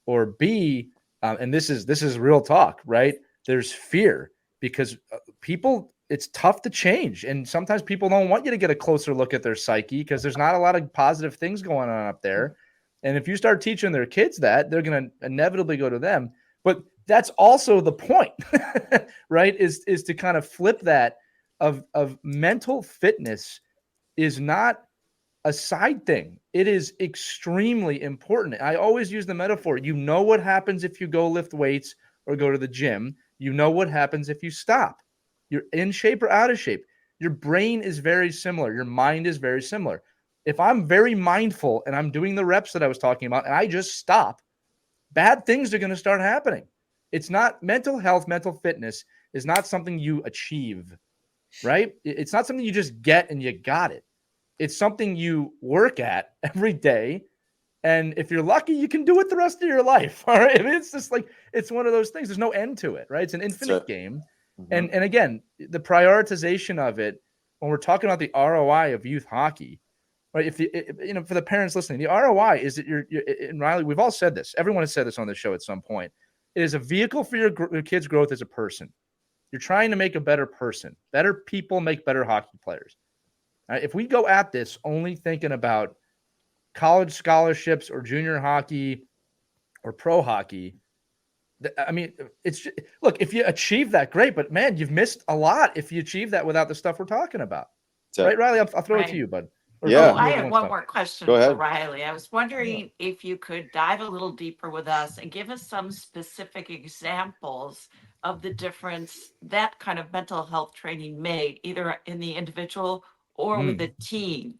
or B, and this is real talk, right? There's fear because people, it's tough to change. And sometimes people don't want you to get a closer look at their psyche because there's not a lot of positive things going on up there. And if you start teaching their kids that, they're going to inevitably go to them. But that's also the point, right? Is to kind of flip that of mental fitness is not a side thing. It is extremely important. I always use the metaphor. You know what happens if you go lift weights or go to the gym. You know what happens if you stop. You're in shape or out of shape. Your brain is very similar. Your mind is very similar. If I'm very mindful and I'm doing the reps that I was talking about and I just stop, bad things are going to start happening. It's not mental health, mental fitness is not something you achieve, right? It's not something you just get and you got it. It's something you work at every day. And if you're lucky, you can do it the rest of your life. All right. I mean, it's just like, it's one of those things. There's no end to it, right? It's an infinite game. Mm-hmm. And again, the prioritization of it, when we're talking about the ROI of youth hockey, right? If for the parents listening, the ROI is that you're and Riley, we've all said this. Everyone has said this on the show at some point. It is a vehicle for your kid's growth as a person. You're trying to make a better person. Better people make better hockey players. If we go at this only thinking about college scholarships or junior hockey or pro hockey, I mean, look, if you achieve that, great. But man, you've missed a lot if you achieve that without the stuff we're talking about. Right, Riley? I'll throw it to you, bud. I have one more question for Riley. I was wondering if you could dive a little deeper with us and give us some specific examples of the difference that kind of mental health training made, either in the individual or with the team,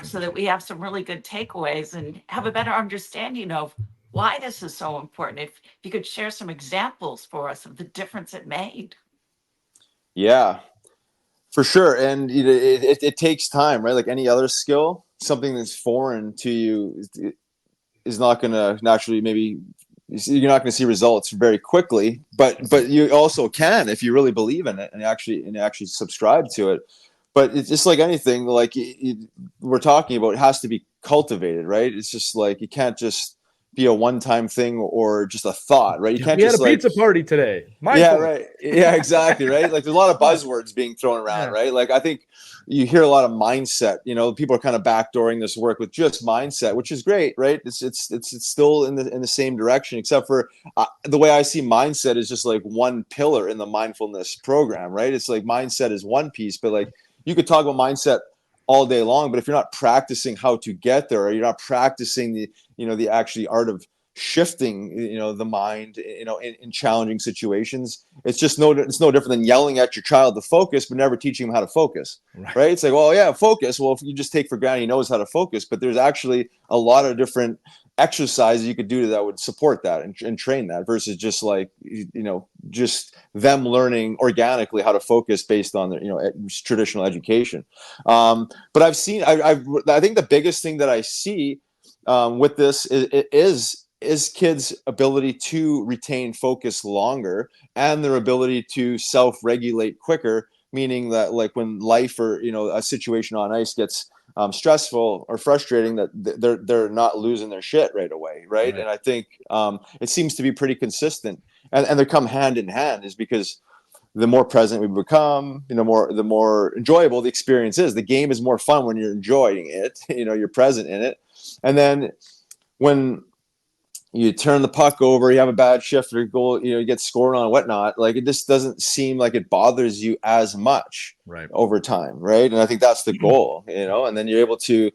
so that we have some really good takeaways and have a better understanding of why this is so important. If you could share some examples for us of the difference it made. Yeah, for sure. And it takes time, right? Like any other skill, something that's foreign to you is not going to naturally, maybe you're not going to see results very quickly, but you also can if you really believe in it and actually subscribe to it. But it's just like anything, like we're talking about, it has to be cultivated, right? It's just like, you can't just be a one-time thing or just a thought, right? You can't just had a pizza party today. Yeah, right. Yeah, exactly, right? Like there's a lot of buzzwords being thrown around, right? Like I think you hear a lot of mindset. People are kind of backdooring this work with just mindset, which is great, right? It's still in the same direction, except for the way I see mindset is just like one pillar in the mindfulness program, right? It's like mindset is one piece, but like you could talk about mindset all day long, but if you're not practicing how to get there, or you're not practicing the actually art of shifting, the mind, in challenging situations. It's no different than yelling at your child to focus, but never teaching him how to focus. Right? It's like, well, yeah, focus. Well, if you just take for granted he knows how to focus, but there's actually a lot of different exercises you could do that would support that and train that, versus just like, just them learning organically how to focus based on their, traditional education. But I think the biggest thing that I see with this is kids' ability to retain focus longer, and their ability to self-regulate quicker, meaning that like when life or a situation on ice gets stressful or frustrating, that they're not losing their shit right away, right? And I think it seems to be pretty consistent, and they come hand in hand, is because the more present we become, the more enjoyable the experience is. The game is more fun when you're enjoying it, you're present in it. And then when you turn the puck over, you have a bad shift or goal, you get scored on and whatnot, like it just doesn't seem like it bothers you as much over time, right? And I think that's the goal, and then you're able to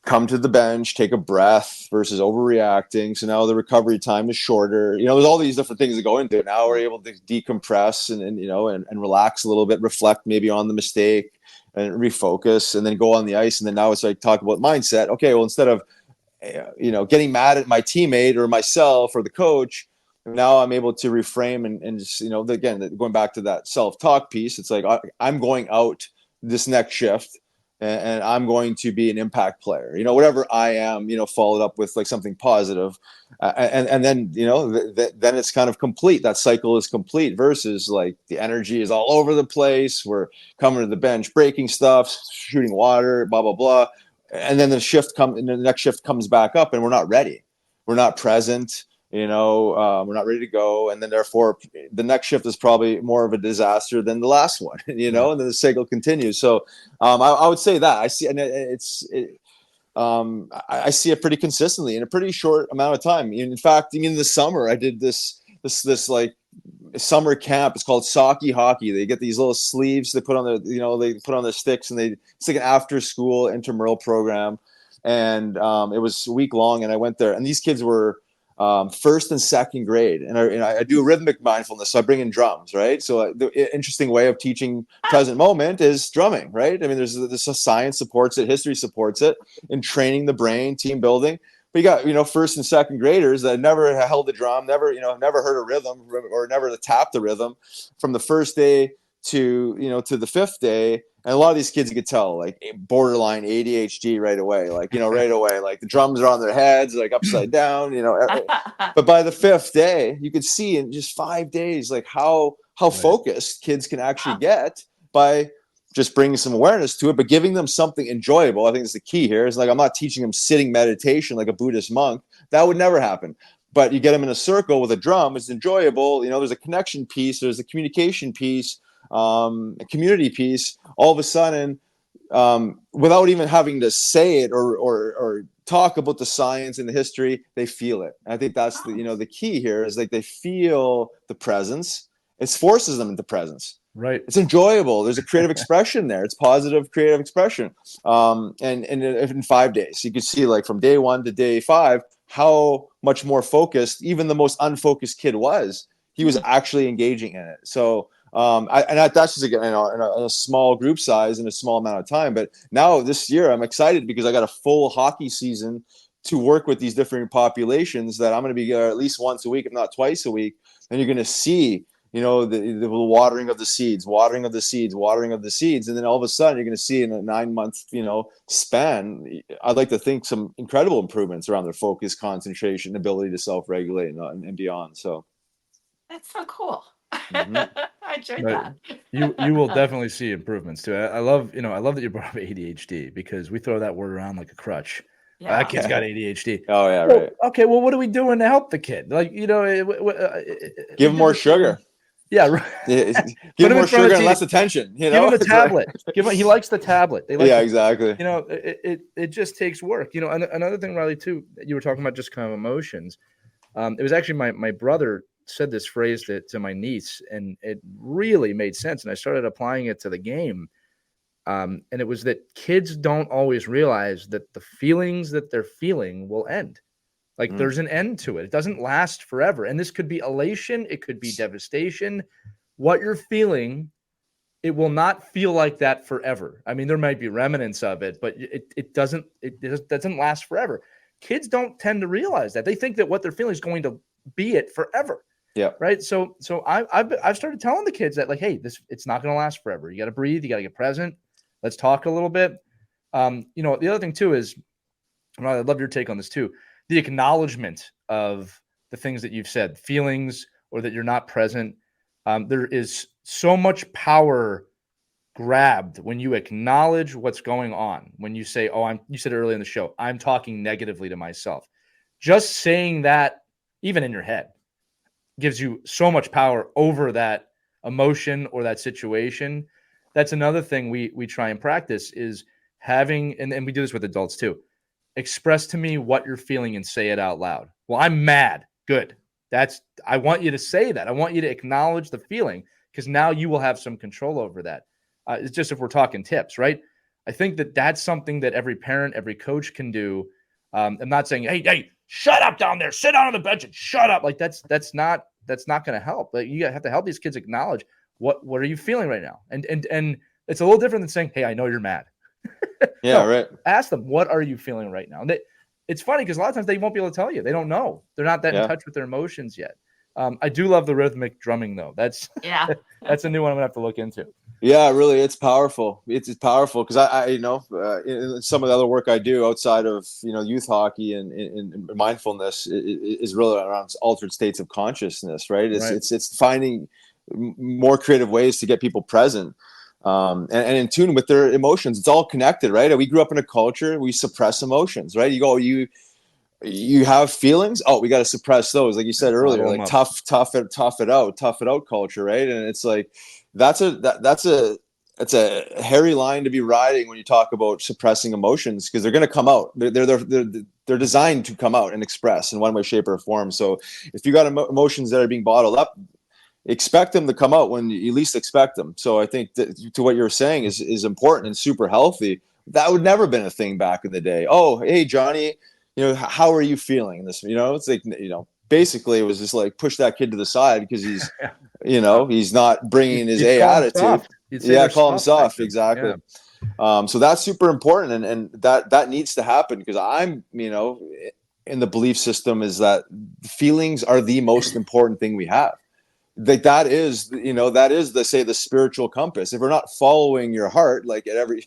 come to the bench, take a breath versus overreacting. So now the recovery time is shorter. There's all these different things that go into it. Now we're able to decompress and relax a little bit, reflect maybe on the mistake and refocus, and then go on the ice. And then now it's like talk about mindset. Okay, well, instead of getting mad at my teammate or myself or the coach, now I'm able to reframe and just, again, going back to that self-talk piece, it's like I'm going out this next shift and I'm going to be an impact player, whatever I am, followed up with like something positive. And then, then it's kind of complete. That cycle is complete, versus like the energy is all over the place. We're coming to the bench, breaking stuff, shooting water, blah, blah, blah. And then the next shift comes back up and we're not ready. We're not present, we're not ready to go. And then therefore the next shift is probably more of a disaster than the last one, and then the cycle continues. So I would say that I see, and I see it pretty consistently in a pretty short amount of time. In fact, in the summer, I did this like summer camp. It's called Socky Hockey. They get these little sleeves they put on they put on their sticks, and it's like an after school intramural program. And it was a week long, and I went there, and these kids were first and second grade, and I do rhythmic mindfulness, so I bring in drums, right? So the interesting way of teaching present moment is drumming, right? I mean, there's science supports it, history supports it, in training the brain, team building. But you got first and second graders that never held a drum, never heard a rhythm, or never tapped the rhythm, from the first day to to the fifth day. And a lot of these kids, you could tell, like borderline ADHD right away. Like, right away, like the drums are on their heads, like upside down, But by the fifth day, you could see in just 5 days, like how focused kids can actually get by just bringing some awareness to it, but giving them something enjoyable. I think that's the key here. Is like, I'm not teaching them sitting meditation like a Buddhist monk. That would never happen. But you get them in a circle with a drum, it's enjoyable. There's a connection piece, there's a communication piece, a community piece. All of a sudden, without even having to say it or talk about the science and the history, they feel it. And I think that's the key here, is like they feel the presence. It forces them into presence. Right. It's enjoyable. There's a creative expression there. It's positive creative expression. And in 5 days, you can see, like, from day 1 to day 5, how much more focused even the most unfocused kid was. He was actually engaging in it. So that's just, again, in a small group size in a small amount of time. But now this year, I'm excited because I got a full hockey season to work with these different populations that I'm going to be at least once a week, if not twice a week. And you're going to see, the watering of the seeds, watering of the seeds. And then all of a sudden, you're going to see in a 9-month, span, I'd like to think some incredible improvements around their focus, concentration, ability to self-regulate and beyond. So That's so cool. Mhm. I enjoyed that. You will definitely see improvements too. I love that you brought up ADHD, because we throw that word around like a crutch. Yeah. That kid's got ADHD. Oh yeah, Well, right. okay, well, what are we doing to help the kid? Like, Give him more sugar. Yeah, right. Give him more sugar and less attention. Give him a tablet. He likes the tablet. Exactly. It just takes work. Another thing, Riley, too, you were talking about just kind of emotions. It was actually my brother said this phrase to my niece, and it really made sense. And I started applying it to the game. And it was that kids don't always realize that the feelings that they're feeling will end. Like there's an end to it. It doesn't last forever. And this could be elation. It could be devastation. What you're feeling, it will not feel like that forever. I mean, there might be remnants of it, but it doesn't last forever. Kids don't tend to realize that. They think that what they're feeling is going to be it forever. Yeah. Right. So I've started telling the kids that, like, hey, it's not going to last forever. You got to breathe. You got to get present. Let's talk a little bit. The other thing too is, and I'd love your take on this too, the acknowledgement of the things that you've said, feelings, or that you're not present. There is so much power grabbed when you acknowledge what's going on. When you say, you said earlier in the show, I'm talking negatively to myself. Just saying that, even in your head, gives you so much power over that emotion or that situation. That's another thing we try and practice is having, and we do this with adults too, express to me what you're feeling and say it out loud. Well, I'm mad. Good. I want you to say that. I want you to acknowledge the feeling, because now you will have some control over that. It's just, if we're talking tips, right? I think that's something that every parent, every coach can do. I'm not saying, hey, shut up down there, sit down on the bench and shut up. Like that's not going to help. Like, you have to help these kids acknowledge what are you feeling right now? And it's a little different than saying, hey, I know you're mad. Yeah, No, right. Ask them, what are you feeling right now? And it's funny because a lot of times they won't be able to tell you. They don't know. They're not that in touch with their emotions yet. I do love the rhythmic drumming though. That's a new one I'm gonna have to look into. Yeah, really, it's powerful. It's powerful because I in some of the other work I do outside of youth hockey and mindfulness is really around altered states of consciousness, right? It's finding more creative ways to get people present and in tune with their emotions. It's all connected, right? We grew up in a culture we suppress emotions, right? You have feelings. Oh, we got to suppress those, like you said earlier, like tough it out culture, right? And it's like that's a hairy line to be riding when you talk about suppressing emotions, because they're going to come out. They're designed to come out and express in one way, shape, or form. So if you got emotions that are being bottled up, expect them to come out when you least expect them. So I think that, to what you're saying, is important and super healthy. That would never been a thing back in the day. Oh, hey, Johnny, how are you feeling? This, it's like, basically it was just like push that kid to the side because he's, he's not bringing his attitude. Yeah, call him soft. Exactly. Yeah. So that's super important. And that needs to happen, because I'm, in the belief system is that feelings are the most important thing we have. Like that is the spiritual compass. If we're not following your heart, like every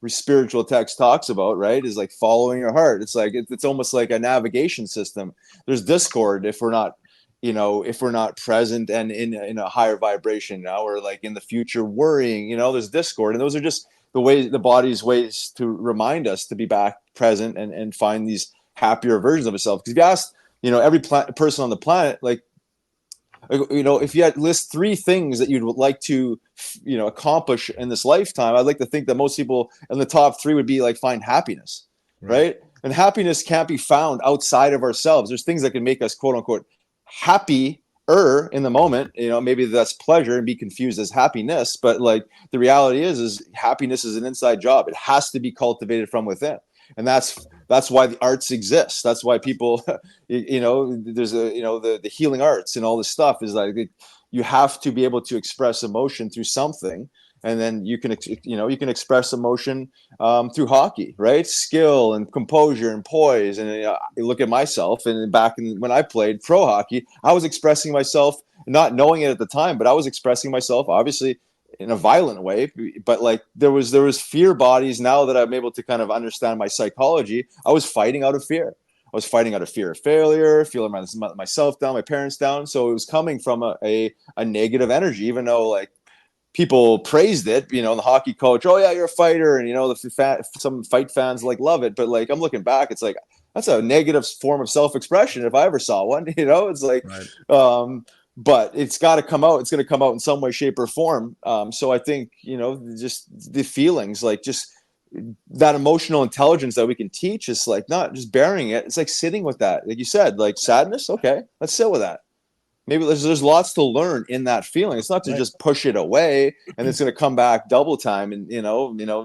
spiritual text talks about, right, is like following your heart. It's like it's almost like a navigation system. There's discord if we're not present and in a higher vibration now, or like in the future worrying. There's discord, and those are just the body's ways to remind us to be back present and find these happier versions of ourselves. Because if you ask every person on the planet, like, if you had list 3 things that you'd like to, accomplish in this lifetime, I'd like to think that most people in the top 3 would be like find happiness, right? And happiness can't be found outside of ourselves. There's things that can make us quote unquote happier in the moment. Maybe that's pleasure and be confused as happiness, but like the reality is happiness is an inside job. It has to be cultivated from within. And that's why the arts exist. That's why people, there's the healing arts and all this stuff is like you have to be able to express emotion through something, and then you can express emotion through hockey, right? Skill and composure and poise. And you look at myself, and when I played pro hockey, I was expressing myself, not knowing it at the time, but I was expressing myself obviously in a violent way, but like there was fear bodies. Now that I'm able to kind of understand my psychology, I was fighting out of fear. I was fighting out of fear of failure, feeling myself down, my parents down. So it was coming from a negative energy, even though like people praised it, the hockey coach, oh yeah, you're a fighter. And some fight fans like love it. But like, I'm looking back, it's like, that's a negative form of self-expression if I ever saw one. It's like, right. But it's got to come out. It's going to come out in some way, shape, or form. So I think, just the feelings, like just that emotional intelligence that we can teach is like not just burying it. It's like sitting with that. Like you said, like sadness. Okay, let's sit with that. maybe there's lots to learn in that feeling. It's not to just push it away and it's going to come back double time and,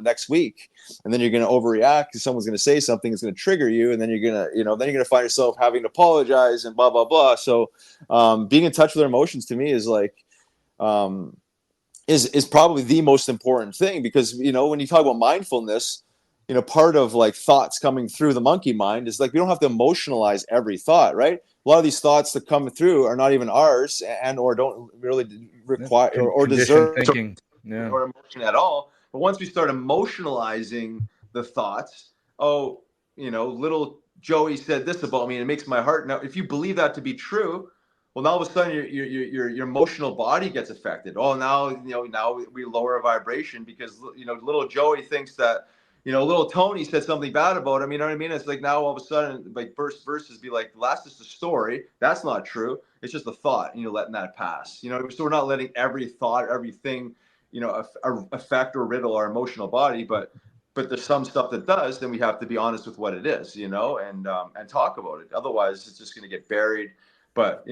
next week. And then you're going to overreact because someone's going to say something that's going to trigger you. And then you're going to find yourself having to apologize and blah, blah, blah. So being in touch with their emotions to me is like, is probably the most important thing, because, when you talk about mindfulness, part of like thoughts coming through the monkey mind is like, we don't have to emotionalize every thought, right? A lot of these thoughts that come through are not even ours or don't really require or deserve thinking. Or emotion at all. But once we start emotionalizing the thoughts, little Joey said this about me and it makes my heart. Now, if you believe that to be true, well, now all of a sudden your emotional body gets affected. Oh, now we lower a vibration because little Joey thinks that little Tony said something bad about him. You know what I mean? It's like now all of a sudden, like verses be like, that's just a story. That's not true. It's just a thought. Letting that pass. So we're not letting every thought, everything, affect or riddle our emotional body. But there's some stuff that does. Then we have to be honest with what it is, and talk about it. Otherwise, it's just going to get buried. But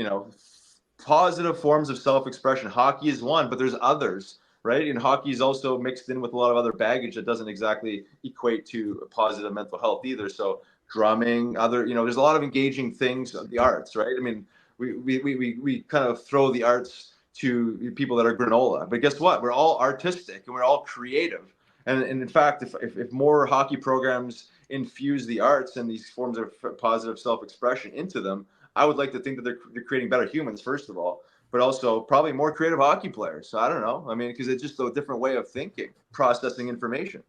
positive forms of self-expression. Hockey is one, but there's others. Right. And hockey is also mixed in with a lot of other baggage that doesn't exactly equate to positive mental health either. So drumming, there's a lot of engaging things, the arts. Right. I mean, we kind of throw the arts to people that are granola. But guess what? We're all artistic and we're all creative. And in fact, if more hockey programs infuse the arts and these forms of positive self-expression into them, I would like to think that they're creating better humans, first of all, but also probably more creative hockey players. So I don't know. I mean, because it's just a different way of thinking, processing information.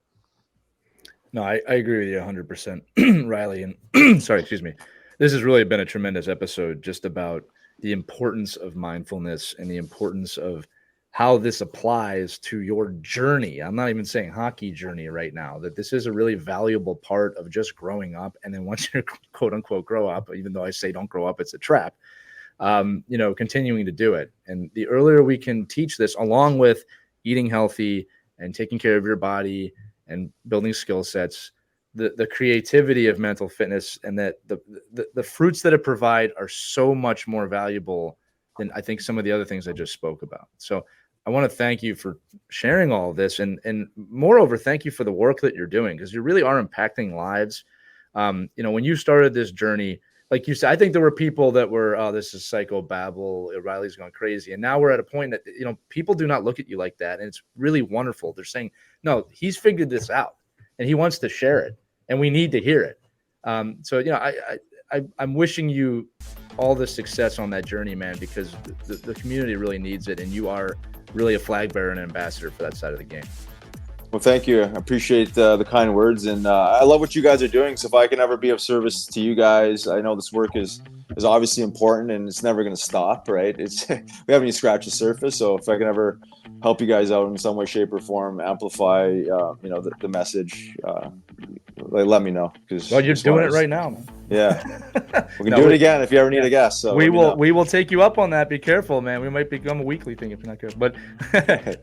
No, I agree with you 100%, Riley. And sorry, excuse me. This has really been a tremendous episode just about the importance of mindfulness and the importance of how this applies to your journey. I'm not even saying hockey journey right now, that this is a really valuable part of just growing up. And then once you're quote unquote grow up, even though I say don't grow up, it's a trap. Continuing to do it. And the earlier we can teach this, along with eating healthy and taking care of your body and building skill sets, the creativity of mental fitness and that the fruits that it provide are so much more valuable than I think some of the other things I just spoke about. So I want to thank you for sharing all of this. And moreover, thank you for the work that you're doing, because you really are impacting lives. When you started this journey, like you said, I think there were people that were, oh, this is psychobabble, Riley's going crazy. And now we're at a point that, people do not look at you like that. And it's really wonderful. They're saying, no, he's figured this out and he wants to share it and we need to hear it. I'm wishing you all the success on that journey, man, because the community really needs it. And you are really a flag bearer and ambassador for that side of the game. Well, thank you. I appreciate the kind words, and I love what you guys are doing. So if I can ever be of service to you guys, I know this work is obviously important, and it's never going to stop, right? We haven't even scratched the surface. So if I can ever help you guys out in some way, shape, or form, amplify, the message, let me know. Well, you're doing it right now, man. Yeah, we can do it again if you ever need a guest. So we will take you up on that. Be careful, man. We might become a weekly thing if you're not careful. But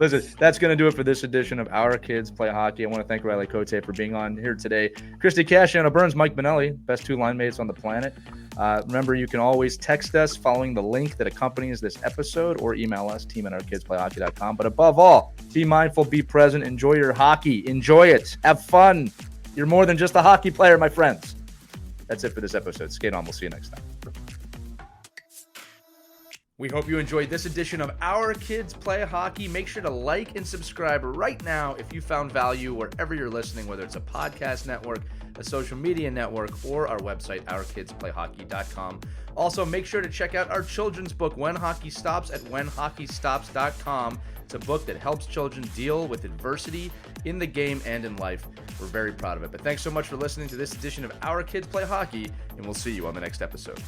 listen, that's going to do it for this edition of Our Kids Play Hockey. I want to thank Riley Cote for being on here today. Christy Casciano Burns, Mike Benelli, best two line mates on the planet. Remember, you can always text us following the link that accompanies this episode, or email us, team@ourkidsplayhockey.com. But above all, be mindful, be present, enjoy your hockey, enjoy it, have fun. You're more than just a hockey player, my friends. That's it for this episode. Skate on. We'll see you next time. We hope you enjoyed this edition of Our Kids Play Hockey. Make sure to like and subscribe right now if you found value wherever you're listening, whether it's a podcast network, a social media network, or our website, ourkidsplayhockey.com. Also, make sure to check out our children's book, When Hockey Stops, at whenhockeystops.com. It's a book that helps children deal with adversity in the game and in life. We're very proud of it. But thanks so much for listening to this edition of Our Kids Play Hockey, and we'll see you on the next episode.